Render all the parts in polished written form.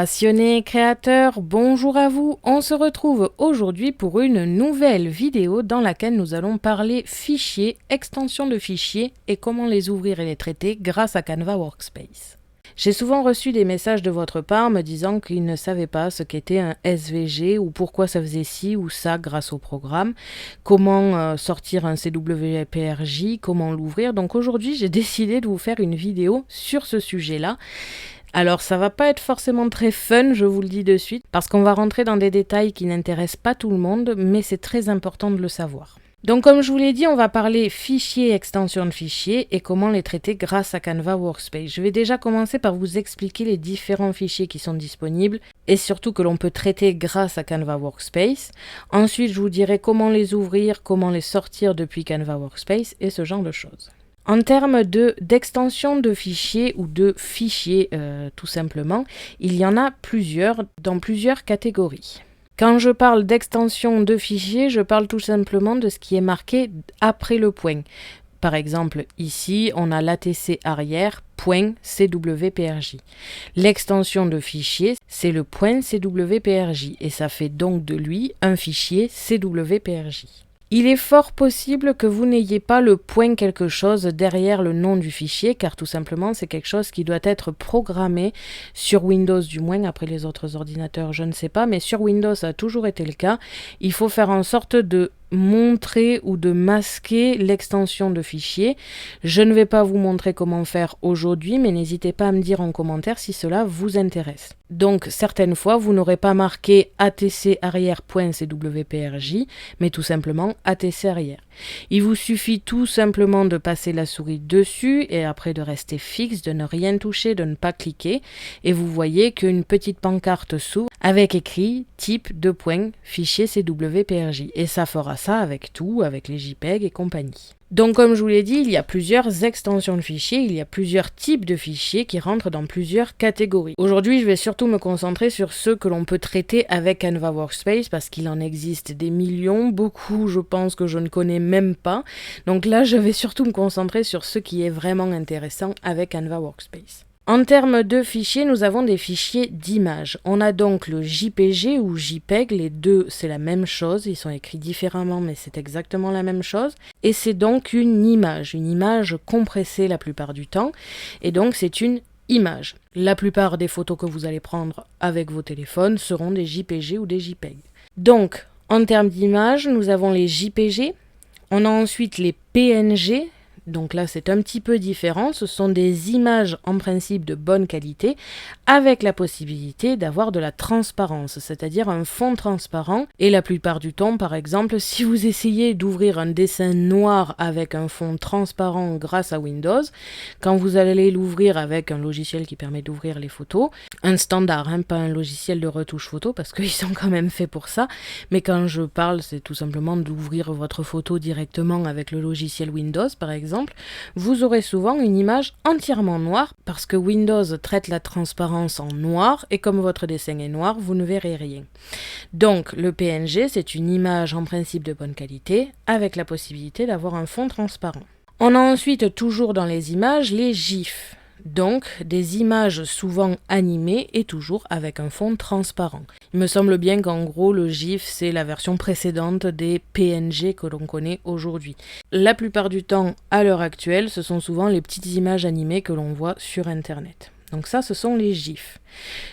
Passionnés créateurs, bonjour à vous. On se retrouve aujourd'hui pour une nouvelle vidéo dans laquelle nous allons parler fichiers, extensions de fichiers et comment les ouvrir et les traiter grâce à Canva Workspace. J'ai souvent reçu des messages de votre part me disant qu'ils ne savaient pas ce qu'était un SVG ou pourquoi ça faisait ci ou ça grâce au programme, comment sortir un CWPRJ, comment l'ouvrir. Donc aujourd'hui, j'ai décidé de vous faire une vidéo sur ce sujet-là. Alors ça va pas être forcément très fun, je vous le dis de suite, parce qu'on va rentrer dans des détails qui n'intéressent pas tout le monde, mais c'est très important de le savoir. Donc comme je vous l'ai dit, on va parler fichiers et extensions de fichiers et comment les traiter grâce à Canva Workspace. Je vais déjà commencer par vous expliquer les différents fichiers qui sont disponibles et surtout que l'on peut traiter grâce à Canva Workspace. Ensuite, je vous dirai comment les ouvrir, comment les sortir depuis Canva Workspace et ce genre de choses. En termes d'extension de fichiers ou de fichiers tout simplement, il y en a plusieurs dans plusieurs catégories. Quand je parle d'extension de fichiers, je parle tout simplement de ce qui est marqué après le point. Par exemple, ici, on a l'ATC arrière .cwprj. L'extension de fichier, c'est le .cwprj et ça fait donc de lui un fichier cwprj. Il est fort possible que vous n'ayez pas le point quelque chose derrière le nom du fichier, car tout simplement c'est quelque chose qui doit être programmé sur Windows, du moins après les autres ordinateurs, je ne sais pas, mais sur Windows ça a toujours été le cas. Il faut faire en sorte de montrer ou de masquer l'extension de fichier. Je ne vais pas vous montrer comment faire aujourd'hui, mais n'hésitez pas à me dire en commentaire si cela vous intéresse. Donc certaines fois vous n'aurez pas marqué ATC arrière.cwprj, mais tout simplement ATC arrière. Il vous suffit tout simplement de passer la souris dessus et après de rester fixe, de ne rien toucher, de ne pas cliquer. Et vous voyez qu'une petite pancarte s'ouvre avec écrit type fichier CWPRJ. Et ça fera ça avec tout, avec les JPEG et compagnie. Donc comme je vous l'ai dit, il y a plusieurs extensions de fichiers, il y a plusieurs types de fichiers qui rentrent dans plusieurs catégories. Aujourd'hui, je vais surtout me concentrer sur ceux que l'on peut traiter avec Canva Workspace parce qu'il en existe des millions, beaucoup je pense que je ne connais même pas. Donc là, je vais surtout me concentrer sur ce qui est vraiment intéressant avec Canva Workspace. En termes de fichiers, nous avons des fichiers d'images. On a donc le JPG ou JPEG, les deux c'est la même chose, ils sont écrits différemment mais c'est exactement la même chose. Et c'est donc une image compressée la plupart du temps, et donc c'est une image. La plupart des photos que vous allez prendre avec vos téléphones seront des JPG ou des JPEG. Donc, en termes d'images, nous avons les JPG, on a ensuite les PNG. Donc là, c'est un petit peu différent. Ce sont des images en principe de bonne qualité avec la possibilité d'avoir de la transparence, c'est-à-dire un fond transparent. Et la plupart du temps, par exemple, si vous essayez d'ouvrir un dessin noir avec un fond transparent grâce à Windows, quand vous allez l'ouvrir avec un logiciel qui permet d'ouvrir les photos, un standard, pas un logiciel de retouche photo parce qu'ils sont quand même faits pour ça, mais quand je parle, c'est tout simplement d'ouvrir votre photo directement avec le logiciel Windows, par exemple, vous aurez souvent une image entièrement noire parce que Windows traite la transparence en noir et comme votre dessin est noir, vous ne verrez rien. Donc le PNG, c'est une image en principe de bonne qualité avec la possibilité d'avoir un fond transparent. On a ensuite toujours dans les images les GIFs. Donc, des images souvent animées et toujours avec un fond transparent. Il me semble bien qu'en gros, le GIF, c'est la version précédente des PNG que l'on connaît aujourd'hui. La plupart du temps, à l'heure actuelle, ce sont souvent les petites images animées que l'on voit sur Internet. Donc ça, ce sont les GIFs.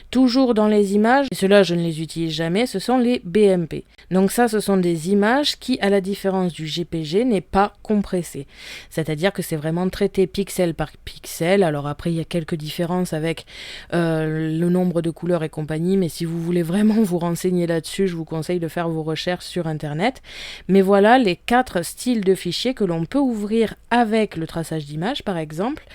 Toujours dans les images, et ceux-là je ne les utilise jamais, ce sont les BMP. Donc ça, ce sont des images qui, à la différence du JPG, n'est pas compressé. C'est-à-dire que c'est vraiment traité pixel par pixel. Alors après, il y a quelques différences avec le nombre de couleurs et compagnie, mais si vous voulez vraiment vous renseigner là-dessus, je vous conseille de faire vos recherches sur Internet. Mais voilà les 4 styles de fichiers que l'on peut ouvrir avec le traçage d'images, par exemple,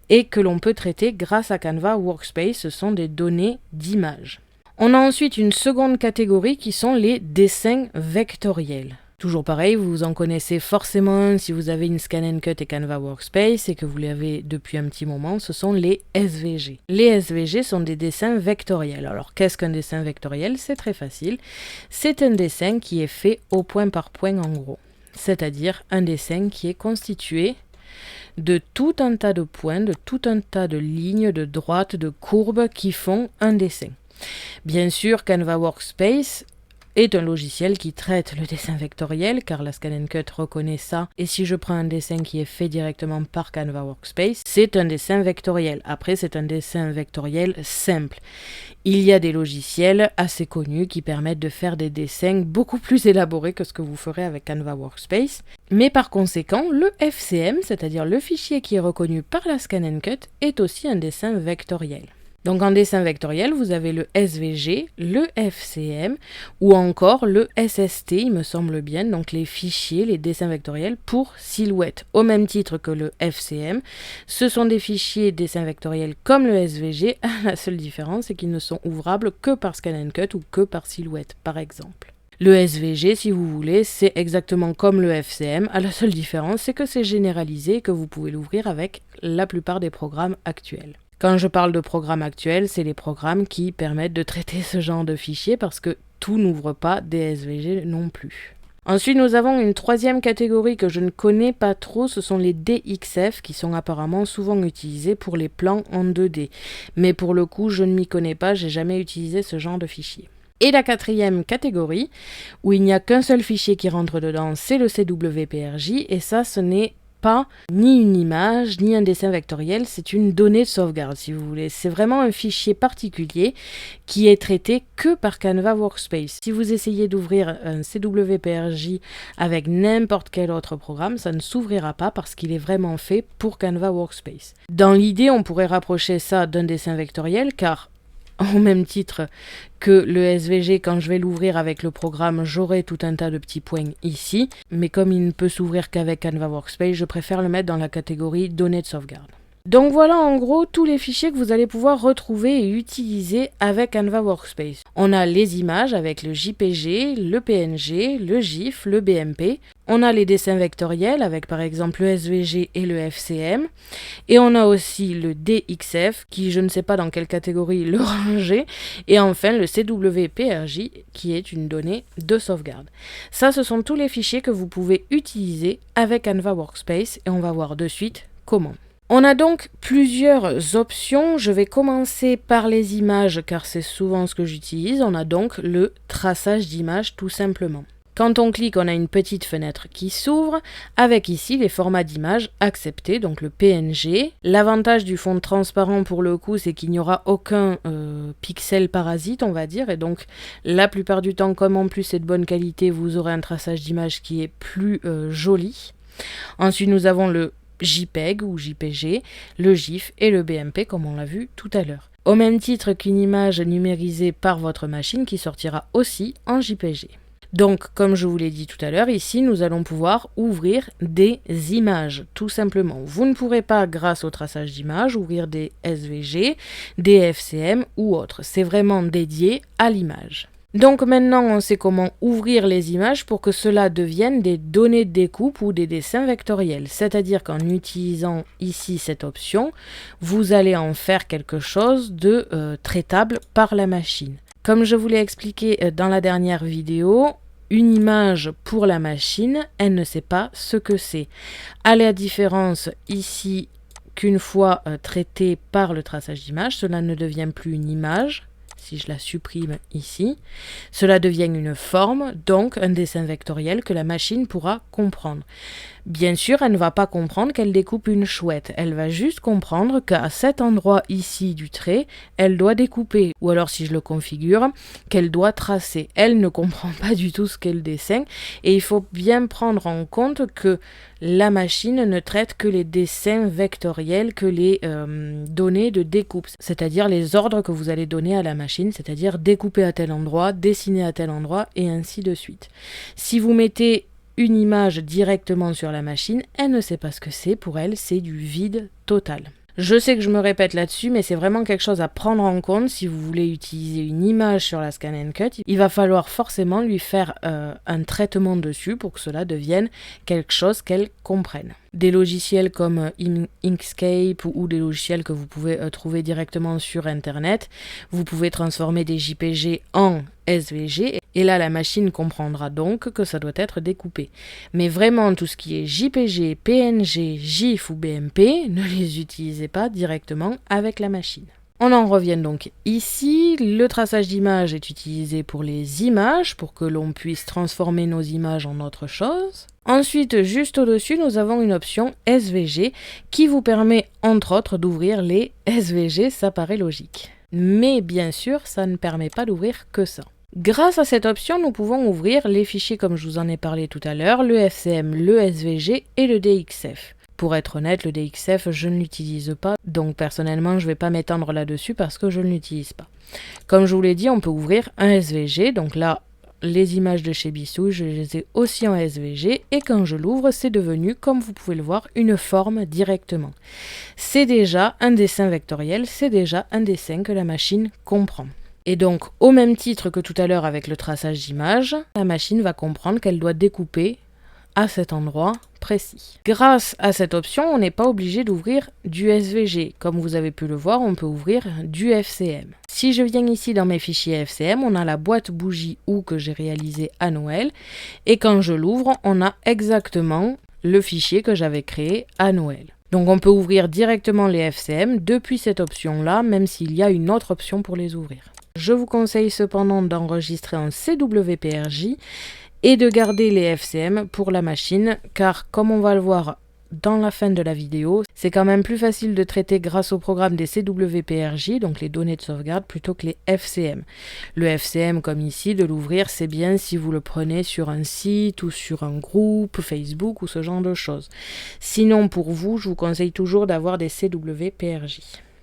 et que l'on peut traiter grâce à Canva Workspace. Ce sont des données d'images. On a ensuite une seconde catégorie qui sont les dessins vectoriels. Toujours pareil, vous en connaissez forcément un si vous avez une Scan & Cut et Canva Workspace et que vous l'avez depuis un petit moment, ce sont les SVG. Les SVG sont des dessins vectoriels. Alors qu'est-ce qu'un dessin vectoriel? C'est très facile. C'est un dessin qui est fait au point par point en gros. C'est-à-dire un dessin qui est constitué de tout un tas de points, de tout un tas de lignes, de droites, de courbes qui font un dessin. Bien sûr, Canva Workspace est un logiciel qui traite le dessin vectoriel, car la Scan & Cut reconnaît ça. Et si je prends un dessin qui est fait directement par Canva Workspace, c'est un dessin vectoriel. Après, c'est un dessin vectoriel simple. Il y a des logiciels assez connus qui permettent de faire des dessins beaucoup plus élaborés que ce que vous ferez avec Canva Workspace. Mais par conséquent, le FCM, c'est-à-dire le fichier qui est reconnu par la Scan & Cut, est aussi un dessin vectoriel. Donc en dessin vectoriel, vous avez le SVG, le FCM ou encore le SST, il me semble bien, donc les fichiers, les dessins vectoriels pour silhouette. Au même titre que le FCM, ce sont des fichiers dessins vectoriels comme le SVG, la seule différence c'est qu'ils ne sont ouvrables que par Scan & Cut ou que par silhouette par exemple. Le SVG, si vous voulez, c'est exactement comme le FCM, la seule différence c'est que c'est généralisé et que vous pouvez l'ouvrir avec la plupart des programmes actuels. Quand je parle de programmes actuels, c'est les programmes qui permettent de traiter ce genre de fichiers parce que tout n'ouvre pas des SVG non plus. Ensuite, nous avons une troisième catégorie que je ne connais pas trop, ce sont les DXF qui sont apparemment souvent utilisés pour les plans en 2D. Mais pour le coup, je ne m'y connais pas, j'ai jamais utilisé ce genre de fichier. Et la quatrième catégorie, où il n'y a qu'un seul fichier qui rentre dedans, c'est le CWPRJ, et ça, ce n'est pas ni une image, ni un dessin vectoriel, c'est une donnée de sauvegarde si vous voulez. C'est vraiment un fichier particulier qui est traité que par Canva Workspace. Si vous essayez d'ouvrir un CWPRJ avec n'importe quel autre programme, ça ne s'ouvrira pas parce qu'il est vraiment fait pour Canva Workspace. Dans l'idée, on pourrait rapprocher ça d'un dessin vectoriel car au même titre que le SVG, quand je vais l'ouvrir avec le programme, j'aurai tout un tas de petits points ici. Mais comme il ne peut s'ouvrir qu'avec Canva Workspace, je préfère le mettre dans la catégorie données de sauvegarde. Donc voilà en gros tous les fichiers que vous allez pouvoir retrouver et utiliser avec Canva Workspace. On a les images avec le JPG, le PNG, le GIF, le BMP. On a les dessins vectoriels avec par exemple le SVG et le FCM. Et on a aussi le DXF qui je ne sais pas dans quelle catégorie le ranger. Et enfin le CWPRJ qui est une donnée de sauvegarde. Ça ce sont tous les fichiers que vous pouvez utiliser avec Canva Workspace et on va voir de suite comment. On a donc plusieurs options, je vais commencer par les images car c'est souvent ce que j'utilise. On a donc le traçage d'images tout simplement. Quand on clique, on a une petite fenêtre qui s'ouvre avec ici les formats d'images acceptés, donc le PNG. L'avantage du fond transparent pour le coup, c'est qu'il n'y aura aucun pixel parasite, on va dire, et donc la plupart du temps, comme en plus c'est de bonne qualité, vous aurez un traçage d'image qui est plus joli. Ensuite, nous avons le JPEG ou JPG, le GIF et le BMP comme on l'a vu tout à l'heure. Au même titre qu'une image numérisée par votre machine qui sortira aussi en JPG. Donc, comme je vous l'ai dit tout à l'heure, ici, nous allons pouvoir ouvrir des images, tout simplement. Vous ne pourrez pas, grâce au traçage d'images, ouvrir des SVG, des FCM ou autres. C'est vraiment dédié à l'image. Donc maintenant, on sait comment ouvrir les images pour que cela devienne des données de découpe ou des dessins vectoriels. C'est-à-dire qu'en utilisant ici cette option, vous allez en faire quelque chose de traitable par la machine. Comme je vous l'ai expliqué dans la dernière vidéo, une image pour la machine, elle ne sait pas ce que c'est. À la différence ici qu'une fois traitée par le traçage d'image, cela ne devient plus une image. Si je la supprime ici, cela devient une forme, donc un dessin vectoriel que la machine pourra comprendre. Bien sûr, elle ne va pas comprendre qu'elle découpe une chouette, elle va juste comprendre qu'à cet endroit ici du trait, elle doit découper, ou alors si je le configure, qu'elle doit tracer. Elle ne comprend pas du tout ce qu'est le dessin, et il faut bien prendre en compte que la machine ne traite que les dessins vectoriels, que les données de découpe, c'est-à-dire les ordres que vous allez donner à la machine, c'est-à-dire découper à tel endroit, dessiner à tel endroit, et ainsi de suite. Si vous mettez une image directement sur la machine, elle ne sait pas ce que c'est, pour elle c'est du vide total. Je sais que je me répète là-dessus, mais c'est vraiment quelque chose à prendre en compte si vous voulez utiliser une image sur la Scan & Cut. Il va falloir forcément lui faire un traitement dessus pour que cela devienne quelque chose qu'elle comprenne. Des logiciels comme Inkscape ou des logiciels que vous pouvez trouver directement sur Internet, vous pouvez transformer des JPG en SVG et là la machine comprendra donc que ça doit être découpé. Mais vraiment tout ce qui est JPG, PNG, GIF ou BMP, ne les utilisez pas directement avec la machine. On en revient donc ici. Le traçage d'image est utilisé pour les images, pour que l'on puisse transformer nos images en autre chose. Ensuite, juste au-dessus, nous avons une option SVG qui vous permet, entre autres, d'ouvrir les SVG, ça paraît logique. Mais bien sûr, ça ne permet pas d'ouvrir que ça. Grâce à cette option, nous pouvons ouvrir les fichiers comme je vous en ai parlé tout à l'heure, le FCM, le SVG et le DXF. Pour être honnête, le DXF, je ne l'utilise pas, donc personnellement, je ne vais pas m'étendre là-dessus parce que je ne l'utilise pas. Comme je vous l'ai dit, on peut ouvrir un SVG, donc là, les images de chez Bissou, je les ai aussi en SVG, et quand je l'ouvre, c'est devenu, comme vous pouvez le voir, une forme directement. C'est déjà un dessin vectoriel, c'est déjà un dessin que la machine comprend. Et donc, au même titre que tout à l'heure avec le traçage d'image, la machine va comprendre qu'elle doit découper à cet endroit précis. Grâce à cette option, on n'est pas obligé d'ouvrir du SVG. Comme vous avez pu le voir, on peut ouvrir du FCM. Si je viens ici dans mes fichiers FCM, on a la boîte bougie OU que j'ai réalisée à Noël. Et quand je l'ouvre, on a exactement le fichier que j'avais créé à Noël. Donc on peut ouvrir directement les FCM depuis cette option-là, même s'il y a une autre option pour les ouvrir. Je vous conseille cependant d'enregistrer en CWPRJ et de garder les FCM pour la machine, car comme on va le voir dans la fin de la vidéo, c'est quand même plus facile de traiter grâce au programme des CWPRJ, donc les données de sauvegarde, plutôt que les FCM. Le FCM, comme ici, de l'ouvrir, c'est bien si vous le prenez sur un site ou sur un groupe Facebook ou ce genre de choses. Sinon, pour vous, je vous conseille toujours d'avoir des CWPRJ.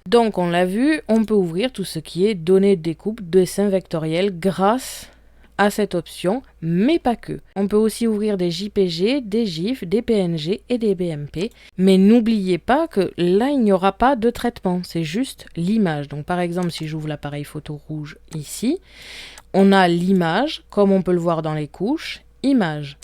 Donc, on l'a vu, on peut ouvrir tout ce qui est données de découpe, dessin vectoriel grâce à cette option, mais pas que. On peut aussi ouvrir des JPG, des GIF, des PNG et des BMP, mais n'oubliez pas que là, il n'y aura pas de traitement, c'est juste l'image. Donc par exemple, si j'ouvre l'appareil photo rouge ici, on a l'image, comme on peut le voir dans les couches, image.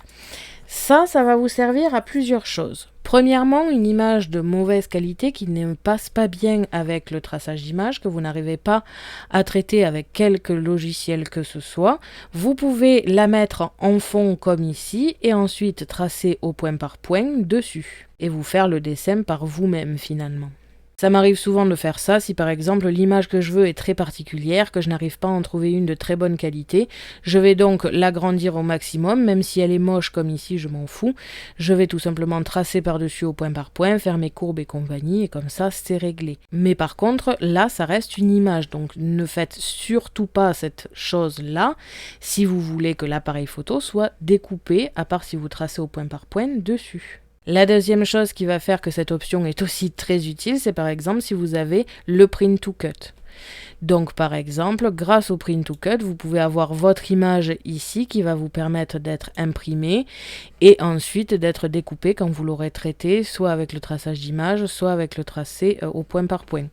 Ça va vous servir à plusieurs choses. Premièrement, une image de mauvaise qualité qui ne passe pas bien avec le traçage d'image, que vous n'arrivez pas à traiter avec quelque logiciel que ce soit. Vous pouvez la mettre en fond comme ici et ensuite tracer au point par point dessus et vous faire le dessin par vous-même finalement. Ça m'arrive souvent de faire ça si par exemple l'image que je veux est très particulière, que je n'arrive pas à en trouver une de très bonne qualité. Je vais donc l'agrandir au maximum, même si elle est moche comme ici, je m'en fous. Je vais tout simplement tracer par-dessus au point par point, faire mes courbes et compagnie, et comme ça c'est réglé. Mais par contre, là ça reste une image, donc ne faites surtout pas cette chose-là si vous voulez que l'appareil photo soit découpé, à part si vous tracez au point par point dessus. La deuxième chose qui va faire que cette option est aussi très utile, c'est par exemple si vous avez le print to cut. Donc par exemple, grâce au print to cut, vous pouvez avoir votre image ici qui va vous permettre d'être imprimée et ensuite d'être découpée quand vous l'aurez traitée, soit avec le traçage d'image, soit avec le tracé au point par point.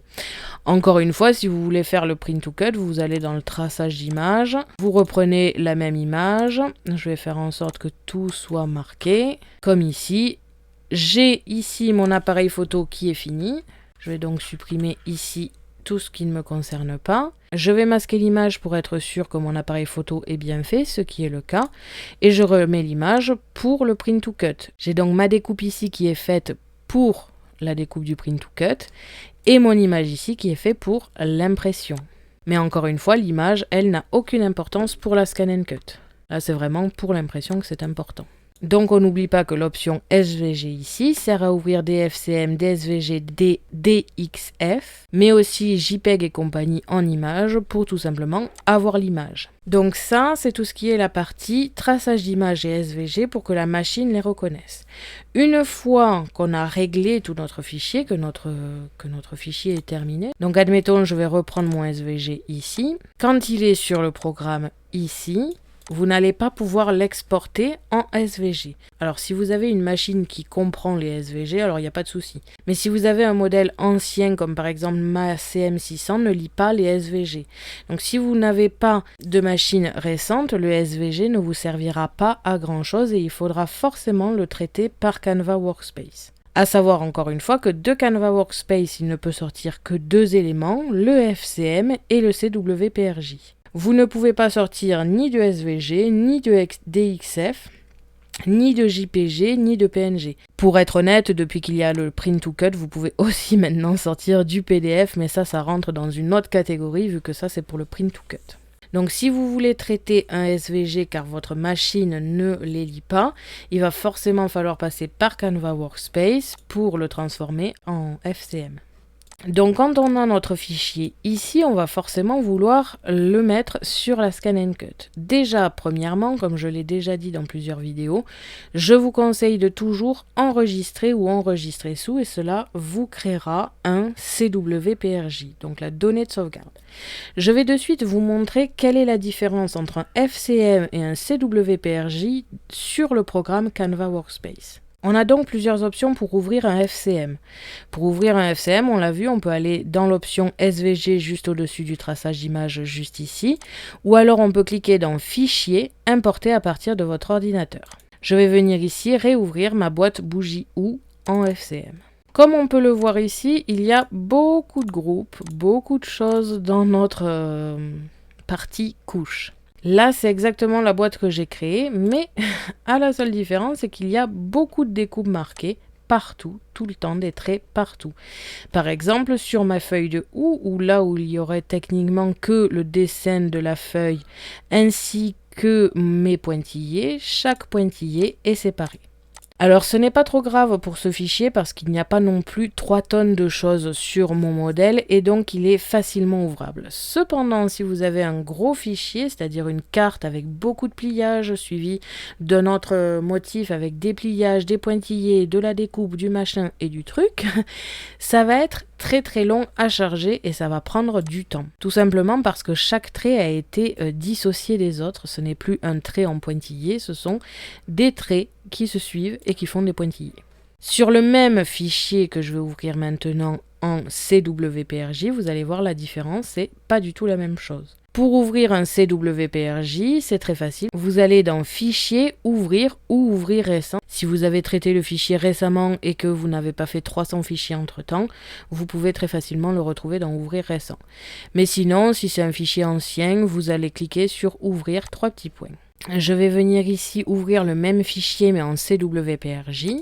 Encore une fois, si vous voulez faire le print to cut, vous allez dans le traçage d'image, vous reprenez la même image, je vais faire en sorte que tout soit marqué, comme ici. J'ai ici mon appareil photo qui est fini. Je vais donc supprimer ici tout ce qui ne me concerne pas. Je vais masquer l'image pour être sûr que mon appareil photo est bien fait, ce qui est le cas. Et je remets l'image pour le print to cut. J'ai donc ma découpe ici qui est faite pour la découpe du print to cut et mon image ici qui est faite pour l'impression. Mais encore une fois, l'image, elle n'a aucune importance pour la scan and cut. Là, c'est vraiment pour l'impression que c'est important. Donc on n'oublie pas que l'option SVG ici sert à ouvrir des FCM, des SVG, des DXF, mais aussi JPEG et compagnie en image pour tout simplement avoir l'image. Donc ça, c'est tout ce qui est la partie traçage d'image et SVG pour que la machine les reconnaisse. Une fois qu'on a réglé tout notre fichier, que notre fichier est terminé, donc admettons je vais reprendre mon SVG ici, quand il est sur le programme ici, vous n'allez pas pouvoir l'exporter en SVG. Alors si vous avez une machine qui comprend les SVG, alors il n'y a pas de souci. Mais si vous avez un modèle ancien comme par exemple ma CM600 ne lit pas les SVG. Donc si vous n'avez pas de machine récente, le SVG ne vous servira pas à grand chose et il faudra forcément le traiter par Canva Workspace. À savoir encore une fois que de Canva Workspace, il ne peut sortir que deux éléments, le FCM et le CWPRJ. Vous ne pouvez pas sortir ni de SVG, ni de DXF, ni de JPG, ni de PNG. Pour être honnête, depuis qu'il y a le print to cut, vous pouvez aussi maintenant sortir du PDF, mais ça rentre dans une autre catégorie, vu que ça, c'est pour le print to cut. Donc si vous voulez traiter un SVG car votre machine ne les lit pas, il va forcément falloir passer par Canva Workspace pour le transformer en FCM. Donc quand on a notre fichier ici, on va forcément vouloir le mettre sur la Scan and Cut. Déjà, premièrement, comme je l'ai déjà dit dans plusieurs vidéos, je vous conseille de toujours enregistrer ou enregistrer sous, et cela vous créera un CWPRJ, donc la donnée de sauvegarde. Je vais de suite vous montrer quelle est la différence entre un FCM et un CWPRJ sur le programme Canva Workspace. On a donc plusieurs options pour ouvrir un FCM. Pour ouvrir un FCM, on l'a vu, on peut aller dans l'option SVG juste au-dessus du traçage d'image juste ici, ou alors on peut cliquer dans Fichier, importer à partir de votre ordinateur. Je vais venir ici réouvrir ma boîte bougie OU en FCM. Comme on peut le voir ici, il y a beaucoup de groupes, beaucoup de choses dans notre partie couche. Là, c'est exactement la boîte que j'ai créée, mais à la seule différence, c'est qu'il y a beaucoup de découpes marquées partout, tout le temps, des traits partout. Par exemple, sur ma feuille de OU, ou là où il y aurait techniquement que le dessin de la feuille, ainsi que mes pointillés, chaque pointillé est séparé. Alors ce n'est pas trop grave pour ce fichier parce qu'il n'y a pas non plus 3 tonnes de choses sur mon modèle et donc il est facilement ouvrable. Cependant, si vous avez un gros fichier, c'est-à-dire une carte avec beaucoup de pliages suivi d'un autre motif avec des pliages, des pointillés, de la découpe, du machin et du truc, ça va être très long à charger et ça va prendre du temps. Tout simplement parce que chaque trait a été dissocié des autres. Ce n'est plus un trait en pointillé, ce sont des traits qui se suivent et qui font des pointillés. Sur le même fichier que je vais ouvrir maintenant en CWPRJ, vous allez voir la différence, c'est pas du tout la même chose. Pour ouvrir un CWPRJ, c'est très facile. Vous allez dans Fichier, Ouvrir ou Ouvrir récent. Si vous avez traité le fichier récemment et que vous n'avez pas fait 300 fichiers entre-temps, vous pouvez très facilement le retrouver dans Ouvrir récent. Mais sinon, si c'est un fichier ancien, vous allez cliquer sur Ouvrir, 3 petits points. Je vais venir ici ouvrir le même fichier mais en CWPRJ.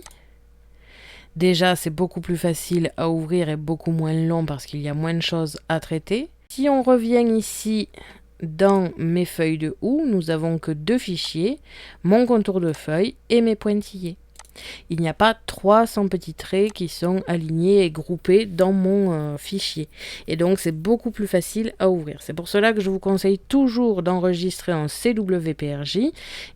Déjà, c'est beaucoup plus facile à ouvrir et beaucoup moins long parce qu'il y a moins de choses à traiter. Si on revient ici dans mes feuilles de OU, nous avons que 2 fichiers, mon contour de feuille et mes pointillés. Il n'y a pas 300 petits traits qui sont alignés et groupés dans mon fichier. Et donc, c'est beaucoup plus facile à ouvrir. C'est pour cela que je vous conseille toujours d'enregistrer en CWPRJ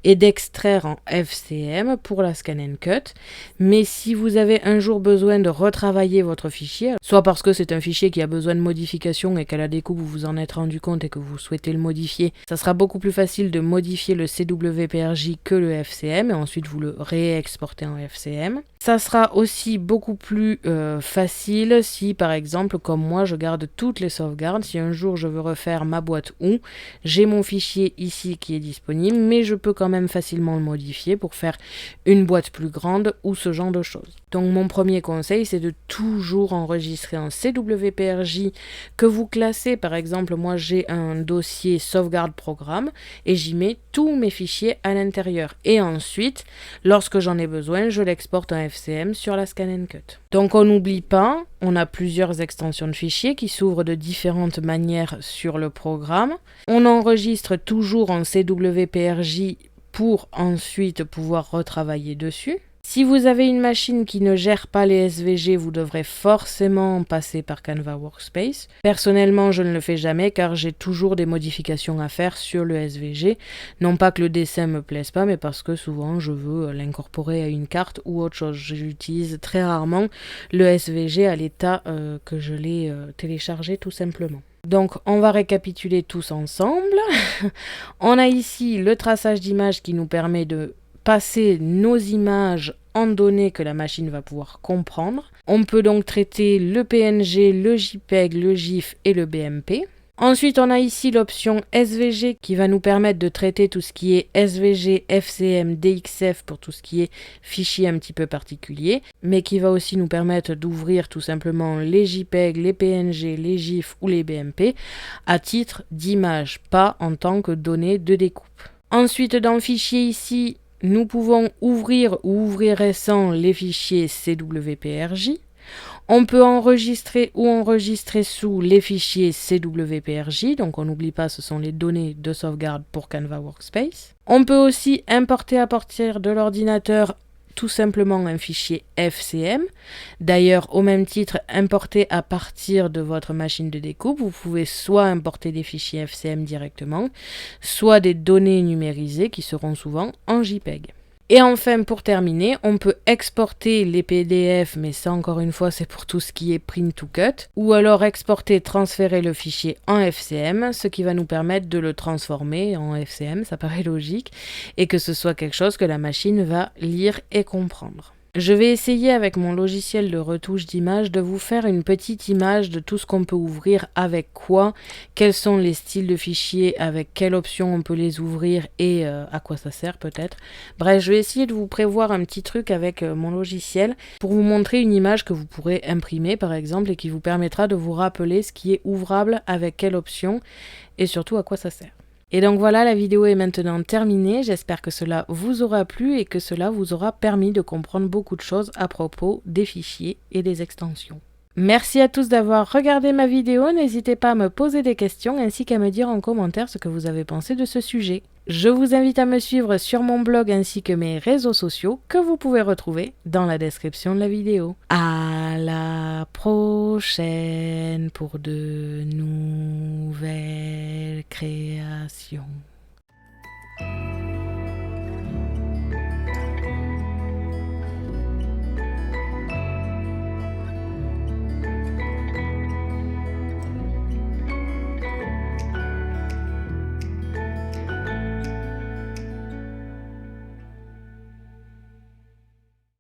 et d'extraire en FCM pour la Scan and Cut. Mais si vous avez un jour besoin de retravailler votre fichier, soit parce que c'est un fichier qui a besoin de modification et qu'à la découpe vous vous en êtes rendu compte et que vous souhaitez le modifier, ça sera beaucoup plus facile de modifier le CWPRJ que le FCM et ensuite vous le réexportez en FCM. Ça sera aussi beaucoup plus facile si par exemple comme moi je garde toutes les sauvegardes. Si un jour je veux refaire ma boîte OU, j'ai mon fichier ici qui est disponible mais je peux quand même facilement le modifier pour faire une boîte plus grande ou ce genre de choses. Donc mon premier conseil c'est de toujours enregistrer en CWPRJ que vous classez. Par exemple moi j'ai un dossier sauvegarde programme et j'y mets tous mes fichiers à l'intérieur et ensuite lorsque j'en ai besoin je l'exporte en FCM sur la Scan and Cut. Donc on n'oublie pas, on a plusieurs extensions de fichiers qui s'ouvrent de différentes manières sur le programme. On enregistre toujours en CWPRJ pour ensuite pouvoir retravailler dessus. Si vous avez une machine qui ne gère pas les SVG, vous devrez forcément passer par Canva Workspace. Personnellement, je ne le fais jamais car j'ai toujours des modifications à faire sur le SVG. Non pas que le dessin me plaise pas, mais parce que souvent je veux l'incorporer à une carte ou autre chose. J'utilise très rarement le SVG à l'état que je l'ai téléchargé tout simplement. Donc on va récapituler tous ensemble. On a ici le traçage d'image qui nous permet de passer nos images en données que la machine va pouvoir comprendre. On peut donc traiter le PNG, le JPEG, le GIF et le BMP. Ensuite, on a ici l'option SVG qui va nous permettre de traiter tout ce qui est SVG, FCM, DXF pour tout ce qui est fichier un petit peu particulier, mais qui va aussi nous permettre d'ouvrir tout simplement les JPEG, les PNG, les GIF ou les BMP à titre d'image, pas en tant que données de découpe. Ensuite, dans le fichier ici, Nous pouvons ouvrir ou ouvrir récent les fichiers CWPRJ. On peut enregistrer ou enregistrer sous les fichiers CWPRJ, donc on n'oublie pas, ce sont les données de sauvegarde pour Canva Workspace. On peut aussi importer à partir de l'ordinateur tout simplement un fichier FCM. D'ailleurs, au même titre, importer à partir de votre machine de découpe, vous pouvez soit importer des fichiers FCM directement, soit des données numérisées qui seront souvent en JPEG. Et enfin, pour terminer, on peut exporter les PDF, mais ça encore une fois, c'est pour tout ce qui est print to cut, ou alors exporter, transférer le fichier en FCM, ce qui va nous permettre de le transformer en FCM, ça paraît logique, et que ce soit quelque chose que la machine va lire et comprendre. Je vais essayer avec mon logiciel de retouche d'image de vous faire une petite image de tout ce qu'on peut ouvrir avec quoi, quels sont les styles de fichiers, avec quelle option on peut les ouvrir et à quoi ça sert peut-être. Bref, je vais essayer de vous prévoir un petit truc avec mon logiciel pour vous montrer une image que vous pourrez imprimer par exemple et qui vous permettra de vous rappeler ce qui est ouvrable avec quelle option et surtout à quoi ça sert. Et donc voilà, la vidéo est maintenant terminée. J'espère que cela vous aura plu et que cela vous aura permis de comprendre beaucoup de choses à propos des fichiers et des extensions. Merci à tous d'avoir regardé ma vidéo. N'hésitez pas à me poser des questions ainsi qu'à me dire en commentaire ce que vous avez pensé de ce sujet. Je vous invite à me suivre sur mon blog ainsi que mes réseaux sociaux que vous pouvez retrouver dans la description de la vidéo. À la prochaine pour de nouvelles créations.